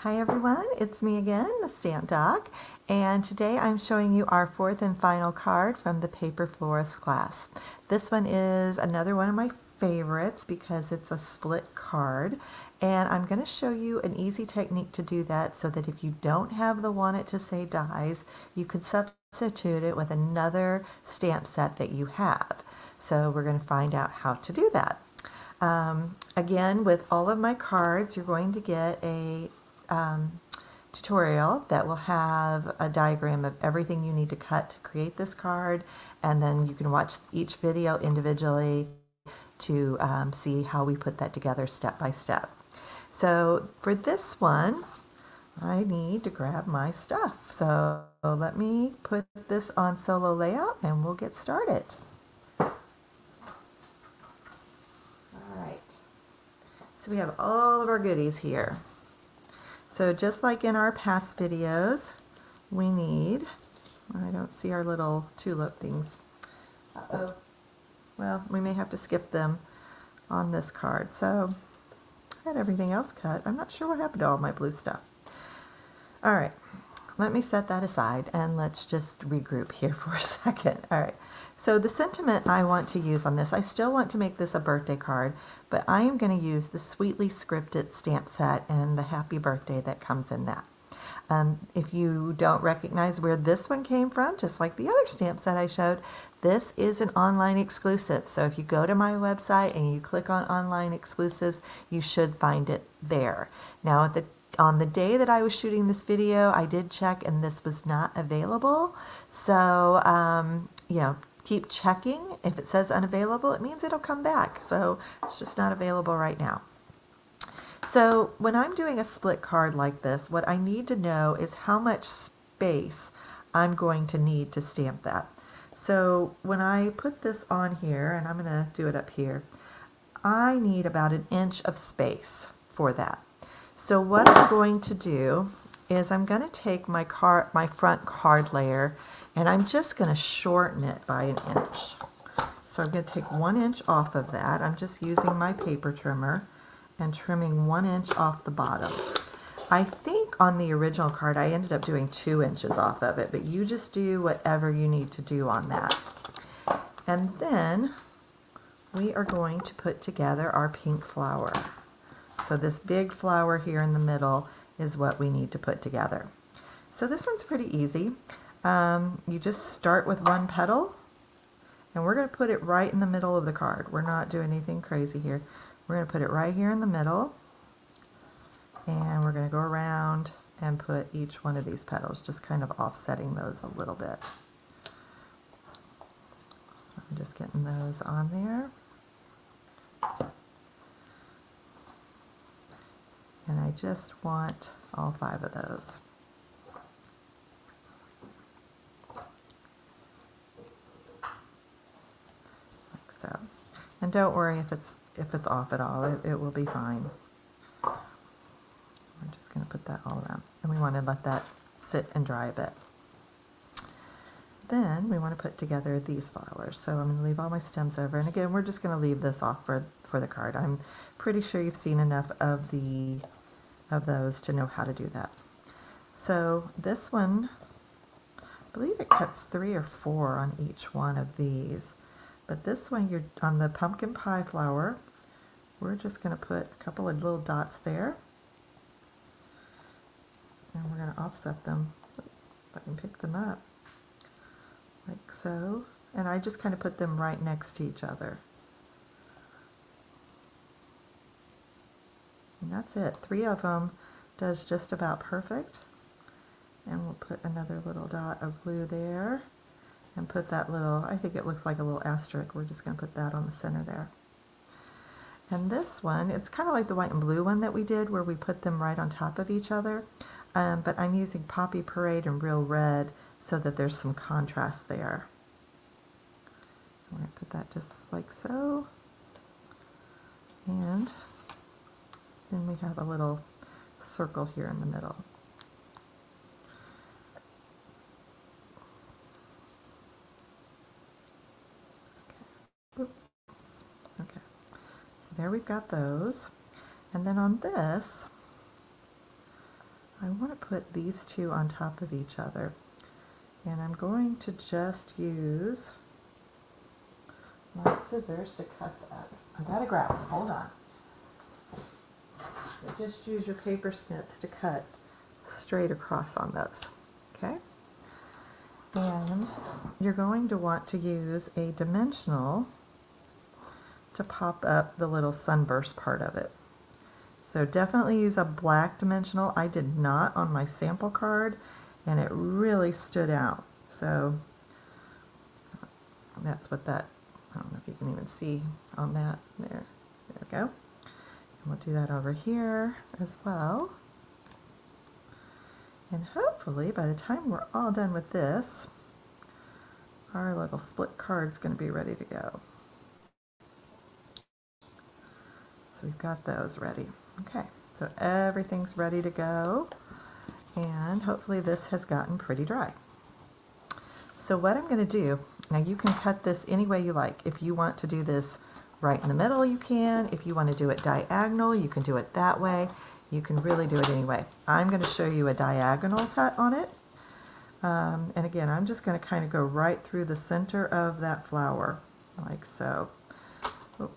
Hi everyone, it's me again, the Stamp Doc, and today I'm showing you our fourth and final card from the Paper Florist class. This one is another one of my favorites because it's a split card, and I'm going to show you an easy technique to do that so that if you don't have the Want It to Say dies, you can substitute it with another stamp set that you have. So we're going to find out how to do that. Again, with all of my cards, you're going to get a tutorial that will have a diagram of everything you need to cut to create this card, and then you can watch each video individually to see how we put that together step by step. So for this one, I need to grab my stuff. So let me put this on solo layout and we'll get started. So we have all of our goodies here. So just like in our past videos, we need, I don't see our little tulip things. Uh-oh. Well, we may have to skip them on this card. So I had everything else cut. I'm not sure what happened to all my blue stuff. All right, let me set that aside and let's just regroup here for a second. All right, so the sentiment I want to use on this, I still want to make this a birthday card, but I am going to use the Sweetly Scripted stamp set and the happy birthday that comes in that. If you don't recognize where this one came from, just like the other stamp set I showed, this is an online exclusive. So if you go to my website and you click on online exclusives, you should find it there. Now on the day that I was shooting this video, I did check and this was not available. So, you know, keep checking. If it says unavailable, it means it'll come back. So it's just not available right now. So when I'm doing a split card like this, what I need to know is how much space I'm going to need to stamp that. So when I put this on here, and I'm going to do it up here, I need about 1 inch of space for that. So what I'm going to do is I'm going to take my front card layer, and I'm just going to shorten it by 1 inch. So I'm going to take 1 inch off of that. I'm just using my paper trimmer and trimming 1 inch off the bottom. I think on the original card I ended up doing 2 inches off of it, but you just do whatever you need to do on that. And then we are going to put together our pink flower. So this big flower here in the middle is what we need to put together. So this one's pretty easy. You just start with one petal, and we're going to put it right in the middle of the card. We're not doing anything crazy here. We're going to put it right here in the middle, and we're going to go around and put each one of these petals, just kind of offsetting those a little bit. I'm just getting those on there. And I just want all 5 of those. Like so. And don't worry if it's off at all, it will be fine. We're just going to put that all around. And we want to let that sit and dry a bit. Then we want to put together these flowers. So I'm going to leave all my stems over. And again, we're just going to leave this off for the card. I'm pretty sure you've seen enough of those to know how to do that. So this one, I believe it cuts 3 or 4 on each one of these. But this one, you're on the pumpkin pie flower, we're just going to put a couple of little dots there. And we're going to offset them, if I can pick them up, like so. And I just kind of put them right next to each other. And that's it. 3 of them does just about perfect. And we'll put another little dot of blue there. And put that little, I think it looks like a little asterisk. We're just going to put that on the center there. And this one, it's kind of like the white and blue one that we did where we put them right on top of each other. But I'm using Poppy Parade and Real Red so that there's some contrast there. I'm going to put that just like so. And then we have a little circle here in the middle. Okay, so there we've got those. And then on this, I want to put these two on top of each other. And I'm going to just use my scissors to cut that. I gotta grab them, hold on. Just use your paper snips to cut straight across on those, okay? And you're going to want to use a dimensional to pop up the little sunburst part of it. So definitely use a black dimensional. I did not on my sample card, and it really stood out. So that's what that, I don't know if you can even see on that. There we go. And we'll do that over here as well. And hopefully by the time we're all done with this, our little split card is going to be ready to go. So we've got those ready. Okay, so everything's ready to go, and hopefully this has gotten pretty dry. So what I'm going to do, now you can cut this any way you like. If you want to do this right in the middle, you can. If you want to do it diagonal, you can do it that way. You can really do it any way. I'm going to show you a diagonal cut on it. And again, I'm just going to kind of go right through the center of that flower, like so. Oh,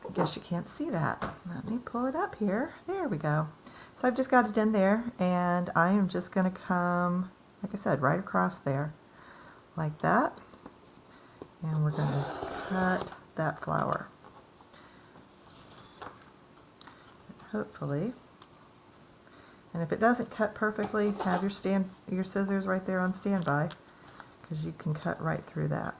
I guess you can't see that. Let me pull it up here. There we go. So I've just got it in there, and I am just going to come, like I said, right across there, like that. And we're going to cut that flower. Hopefully. And if it doesn't cut perfectly, have your scissors right there on standby, because you can cut right through that.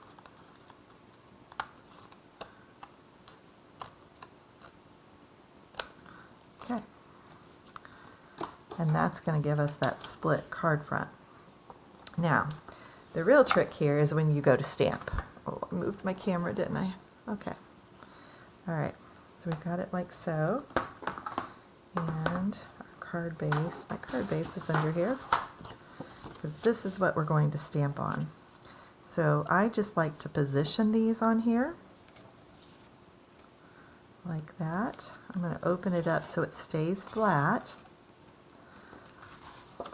Okay. And that's going to give us that split card front. Now, the real trick here is when you go to stamp. Oh, I moved my camera, didn't I? Okay. All right. So we've got it like so. And card base. My card base is under here because this is what we're going to stamp on. So I just like to position these on here like that. I'm going to open it up so it stays flat. But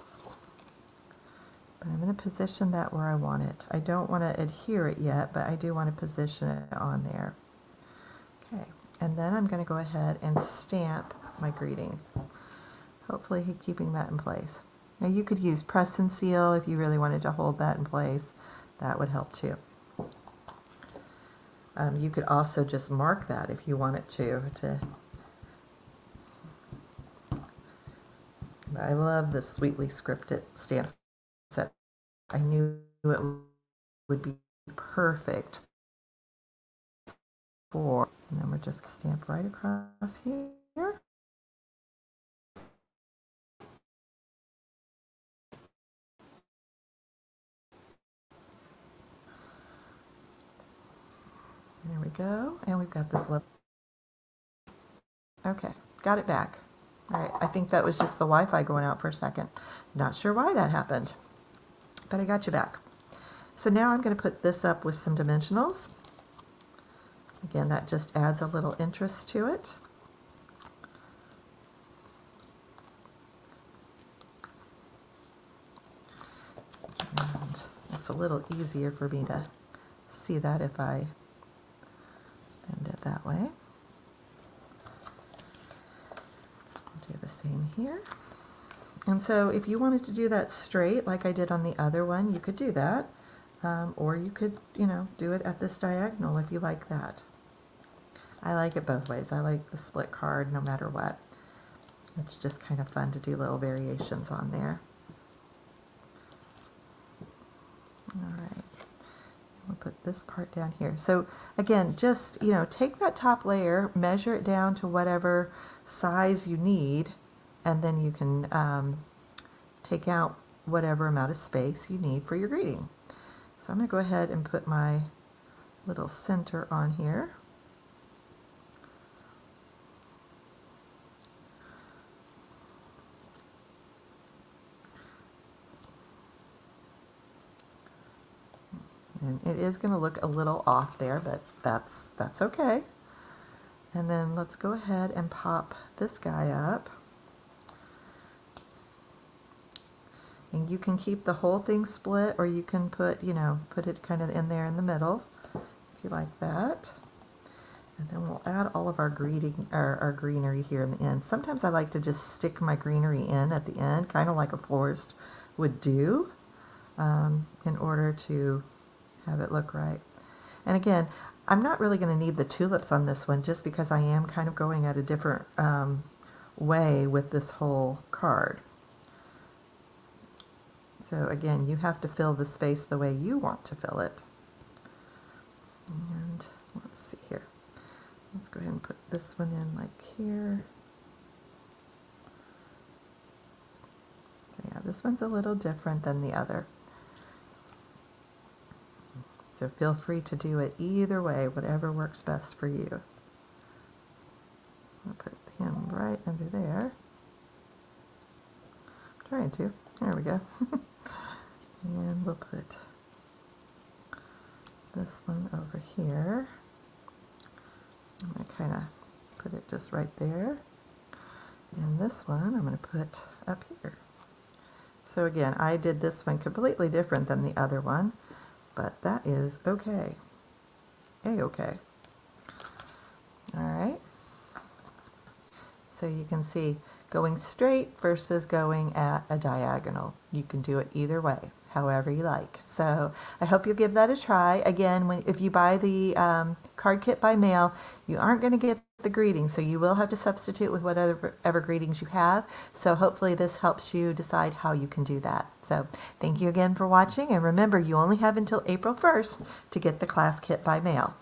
I'm going to position that where I want it. I don't want to adhere it yet, but I do want to position it on there. Okay, and then I'm going to go ahead and stamp my greeting. Hopefully keeping that in place. Now you could use press and seal if you really wanted to hold that in place. That would help too. You could also just mark that if you wanted to. I love the sweetly scripted stamp set. I knew it would be perfect for, and then we're just going to stamp right across here. There we go, and we've got this little. Okay, got it back. All right, I think that was just the Wi-Fi going out for a second. Not sure why that happened, but I got you back. So now I'm going to put this up with some dimensionals. Again, that just adds a little interest to it. And it's a little easier for me to see that if I bend it that way. I'll do the same here. And so if you wanted to do that straight like I did on the other one, you could do that. Or you could, do it at this diagonal if you like that. I like it both ways. I like the split card no matter what. It's just kind of fun to do little variations on there. All right. We'll put this part down here. So again, just, take that top layer, measure it down to whatever size you need, and then you can take out whatever amount of space you need for your greeting. So I'm going to go ahead and put my little center on here. And it is going to look a little off there, but that's okay. And then let's go ahead and pop this guy up. And you can keep the whole thing split, or you can put, you know, put it kind of in there in the middle, if you like that. And then we'll add all of our greenery here in the end. Sometimes I like to just stick my greenery in at the end, kind of like a florist would do, in order to have it look right. And again, I'm not really going to need the tulips on this one, just because I am kind of going at a different way with this whole card. So again, you have to fill the space the way you want to fill it. And let's see here. Let's go ahead and put this one in like here. So yeah, this one's a little different than the other. So feel free to do it either way, whatever works best for you. I'll put him right under there. I'm trying to. There we go. And we'll put this one over here. I'm going to kind of put it just right there. And this one I'm going to put up here. So again, I did this one completely different than the other one, but that is okay. A-okay. All right. So you can see going straight versus going at a diagonal. You can do it either way, however you like. So I hope you'll give that a try. Again, if you buy the card kit by mail, you aren't going to get the greetings, so you will have to substitute with whatever greetings you have. So hopefully this helps you decide how you can do that. So thank you again for watching, and remember, you only have until April 1st to get the class kit by mail.